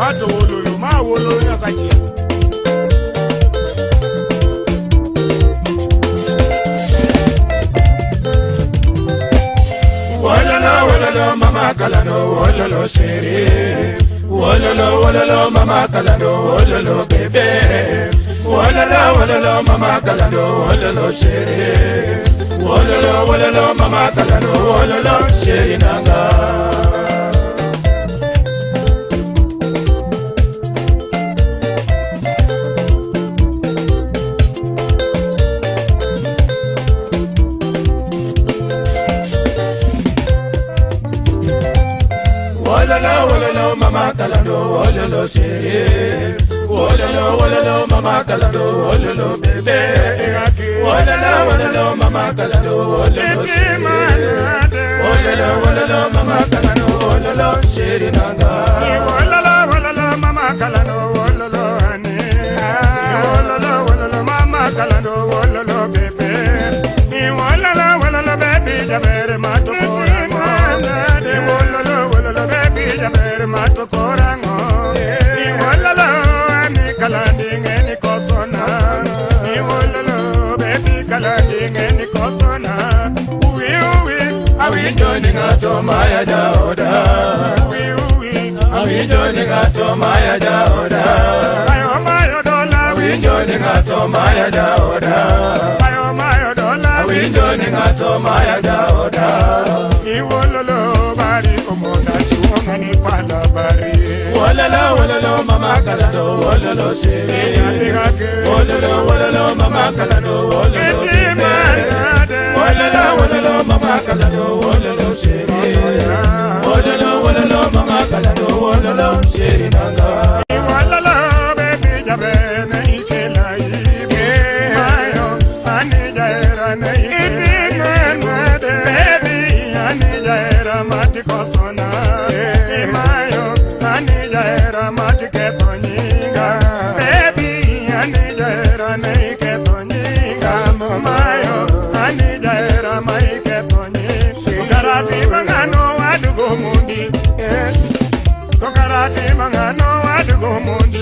mato wololo ma wololo ya sachi wololo mama kalano wololo shiri wololo mama kalano wololo bebe wololo mama kalano wololo shiri wololo mama kalano wololo shiri nanga wololo mama kalando wololo shiri wololo mama kalando wololo bebe wololo mama kalando wololo shiri wololo mama kalando wololo shiri nanga wololo mama kalando wololo ani wololo mama kalando wololo bebe wololo bebe jabere matokora mato korango ni wololo ani kalandinge ni kosona ni wololo baby kalandinge ni kosona uwi awinjo ni ngato maya jaoda uwi awinjo ni ngato maya jaoda ayo mayo dola awinjo ni ngato maya jaoda ayo mayo dola awinjo ni ngato maya jaoda ni wololo bari omonda ni palabari wololo mama kalando wololo shiri wololo mama kalando wololo wololo mama kalando wololo shiri wololo mama kalando wololo shiri nanga wololo baby jabe na ikela ibe mayo ani jaera na ikela baby ani jaera mati kosona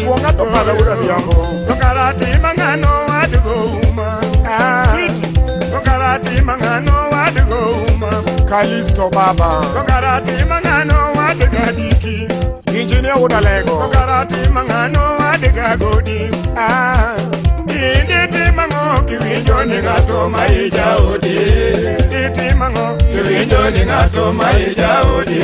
Suonga topala ura diambo Tokarati mangano wadugo uma Sweet Tokarati mangano wadugo uma Kalisto baba Tokarati mangano waduga diki Engineer udalego Tokarati mangano waduga godi Inditi mango kiwinjo ni ngato maija odi Inditi mango kiwinjo ni ngato maija odi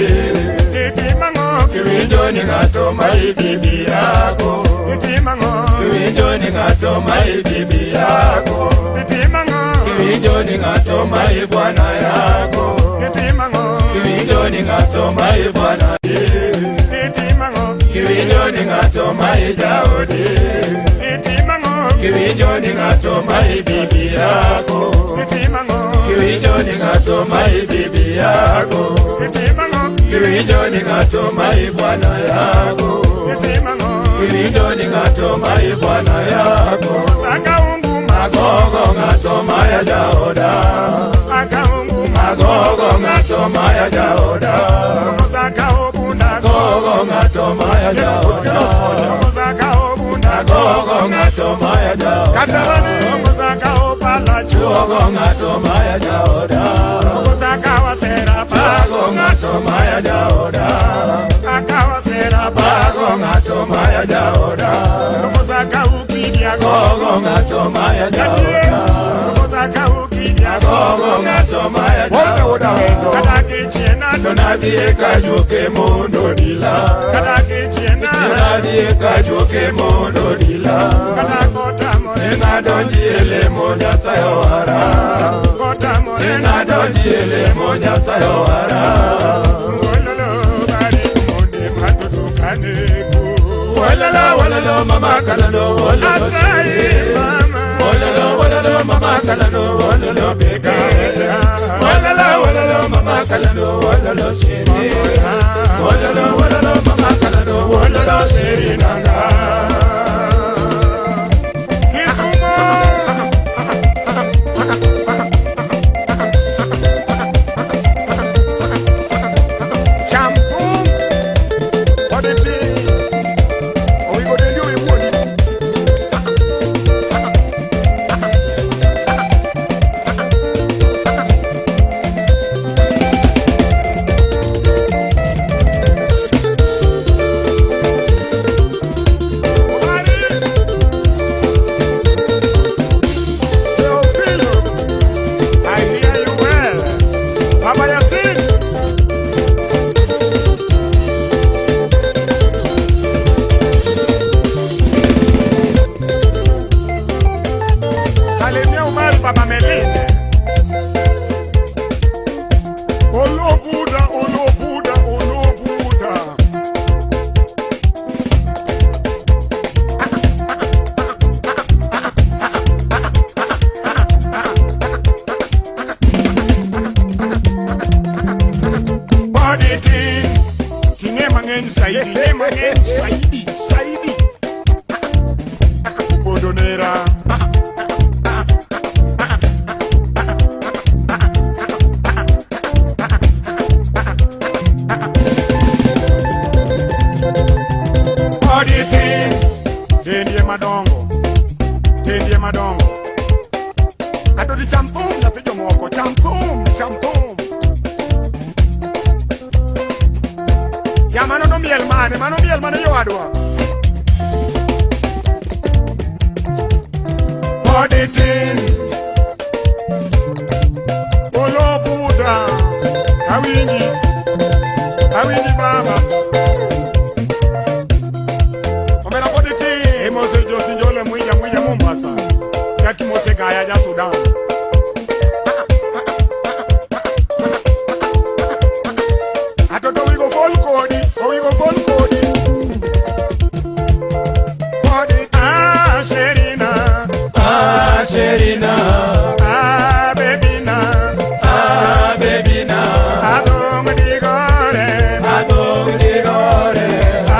Inditi mango kiwinjo ni ngato mai bibi yako Itimango kiwinjo ni ngato mai bibi yako Itimango kiwinjo ni ngato mai bwana yako Itimango kiwinjo ni ngato mai bwana Itimango kiwinjo ni ngato mai jaodi Itimango kiwinjo ni ngato mai bibi yako Itimango kiwinjo ni ngato mai bibi yako Itimango kiwinjo ni ngato mai bwana yako kiwinjo ni ngato mai bwana yako akaungu magogo ngato maya jaoda akaungu magogo ngato maya jaoda akaungu magogo ngato maya jaoda akaungu magogo ngato maya jaoda kasarani akaungu pala chuo ngato maya jaoda akawasera pago ngato maya jaoda akawasera pago ngato maya jaoda komozaka ukidia gogo ngato maya jaoda komozaka ukidia gogo ngato maya jaoda kadake chena donadie kajuke mondo dila kadake chena donadie kajuke mondo dila kadakota morena donjiele moja sayawara kota morena donjiele moja sayawara wololo bari monde matutukane wololo mama kalando wololo shiri wololo mama kalando wololo beka wololo mama kalando wololo shiri wololo mama kalando wololo shiri nanga mang'eny saidi, ne mang'eny saidi, saidi. Bodonera. Oditi, tendie madongo, tendie madongo. Adodi champum na pijo moko, champum, champum. Ya mano no miel mane yo adwa. Auditing Olo Buddha Awini Baba Omena auditing Mose Josi Njole Mwija Mombasa Jaki Mose Gaya ja Sudan Atoto we go full kodi we go full kodi Sherina, Bebina, Bebina, Adong digore, Adong digore,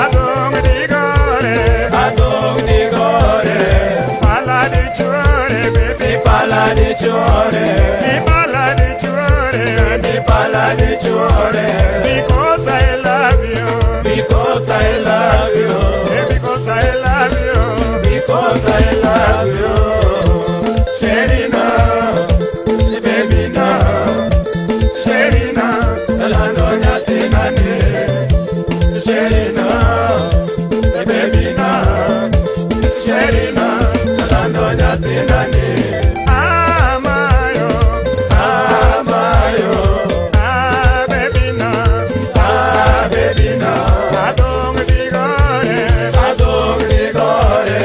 Adong digore, Adong digore, Pala di chore, baby, Pala di chore, Pala di chore, Pala di chore, because I love you, because I love you, because I love you, because I love you. Sherina, Bebina, Sherina, Lando Nyatinani, Sherina, Bebina, Sherina, Lando Nyatinani, Amayo, Amayo, Bebina, Bebina, Adong digore, Adong digore,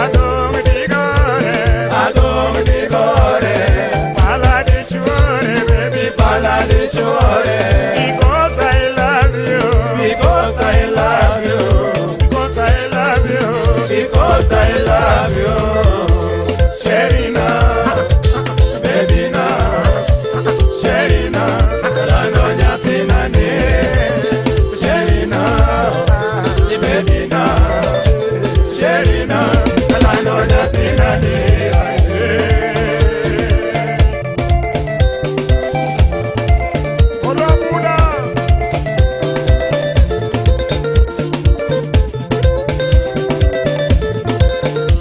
Adong digore, Adong digore, Pala di chore, baby, Pala di chore, because I love you, because I love you, because I love you, because I love you. Sherina, Bebina, Sherina, Lando Nyatinani, Sherina, Bebina, Sherina, Lando Nyatinani. Olo Buddha,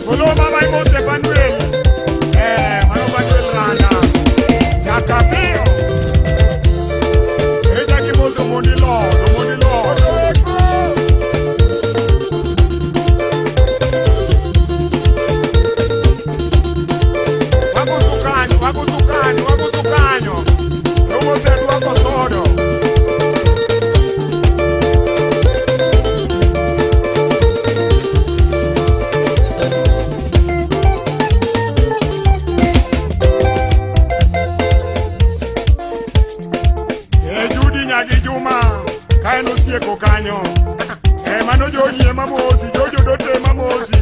Olo Mama Mose Panuel, Mano Panuel Rana, Jacapio, Jackie Mose Money Lord, Money Lord. Wakusukanyo, Romo zetu wako sodo. Judy Nyagi Juma, kaeno sieko kanyo. Mano joji mamosi, jojo dote mamosi,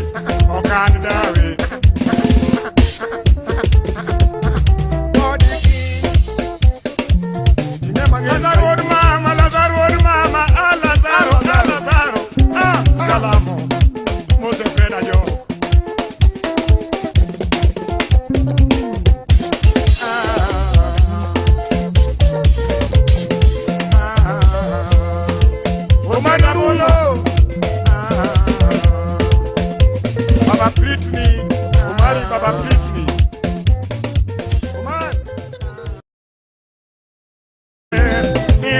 okan dawe. Lazaro mama, Lazaro, Kalamo, Mose Freda yo. Omanarulo, Baba Britney, Omari Baba Britney.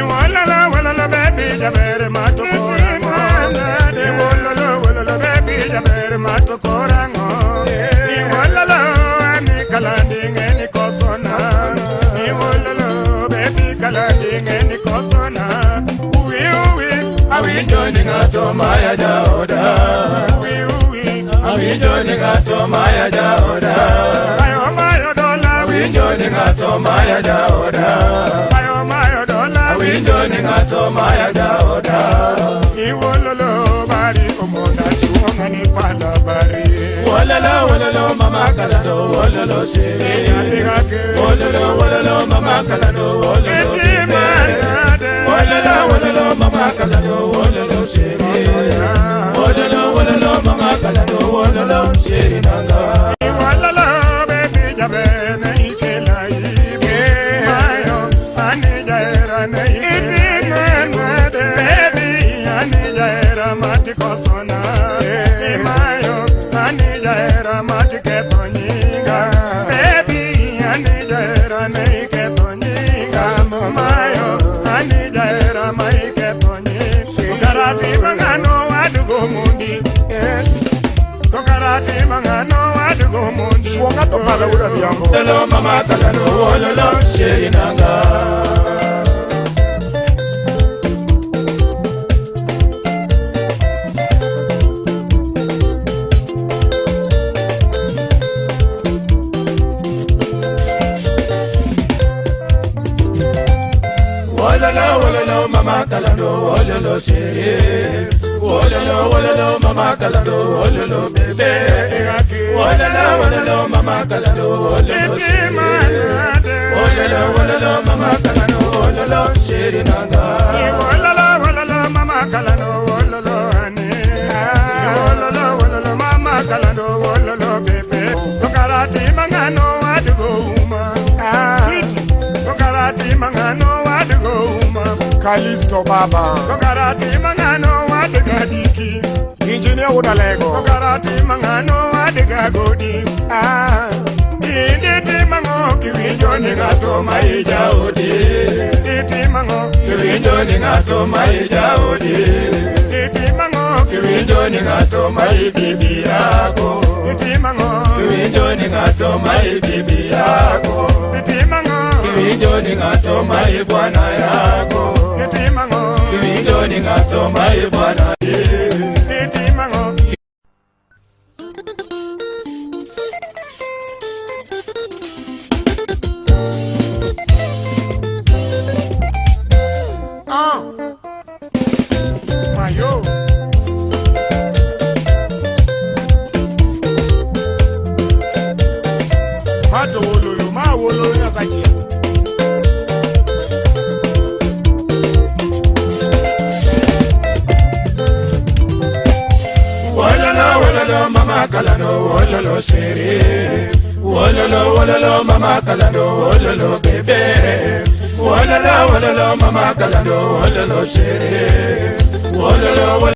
Walala baby jabere matokorango walala baby jabere matokorango walala ani kalandinge ni kosona walala baby kalandinge ni kosona uwi Awinjo ni ngato maya jaoda, uwi awinjo ni ngato maya jaoda, mayo dola awinjo ni ngato maya jaoda, mayo dola awinjo ni ngato maya jaoda. Wololo bari omonda chuonga ni pala bari Wololo mama kalado, wololo shiri. Wololo mama kalado, wololo shiri. Wololo mama kalado, wololo shiri. sheri. Wololo mama kalando wololo sheri nanga. Wololo baby jabe na ikela ibe. Mayo anija era na ikela baby anija era mati kosona. Mayo anija era mati ketonyinga. Baby anija era na iketonyinga. Mayo anija era ma iketonyinga. Karati mangano adugo mundi. Karate mangano adugo mundi. Swanga to pala ura biambo. Wololo mama kalando wololo sheri nanga. Wololo mama kalando wololo sheri. Wololo mama kalando wololo bebe. Wololo mama kalando wololo sheri. Wololo mama kalando wololo sheri nanga. Wololo mama kalando wololo ane. Wololo mama kalando wololo bebe. Karate mangano adugo uma. Karate mangano adugo uma. Kalisto baba. Karate mangano aduga diki. Engineer Udalego. Karate mangano aduga godi. Inditi mango kiwinjo ni ngato maija odi. Inditi mango Kiwinjo ni ngato maija odi. Inditi mango Kiwinjo ni ngato mai bibi yako. Inditi mango Kiwinjo ni ngato mai bibi yako. Inditi mango Kiwinjo ni ngato mai bwana yako. Inditi mango Kiwinjo ni ngato mai bwana. Inditi mango Mayo Mato wololo ma wololo na sachi. Wololo mama kalando wololo sheri. Wololo mama kalando wololo bebe. Wololo mama kalando wololo sheri.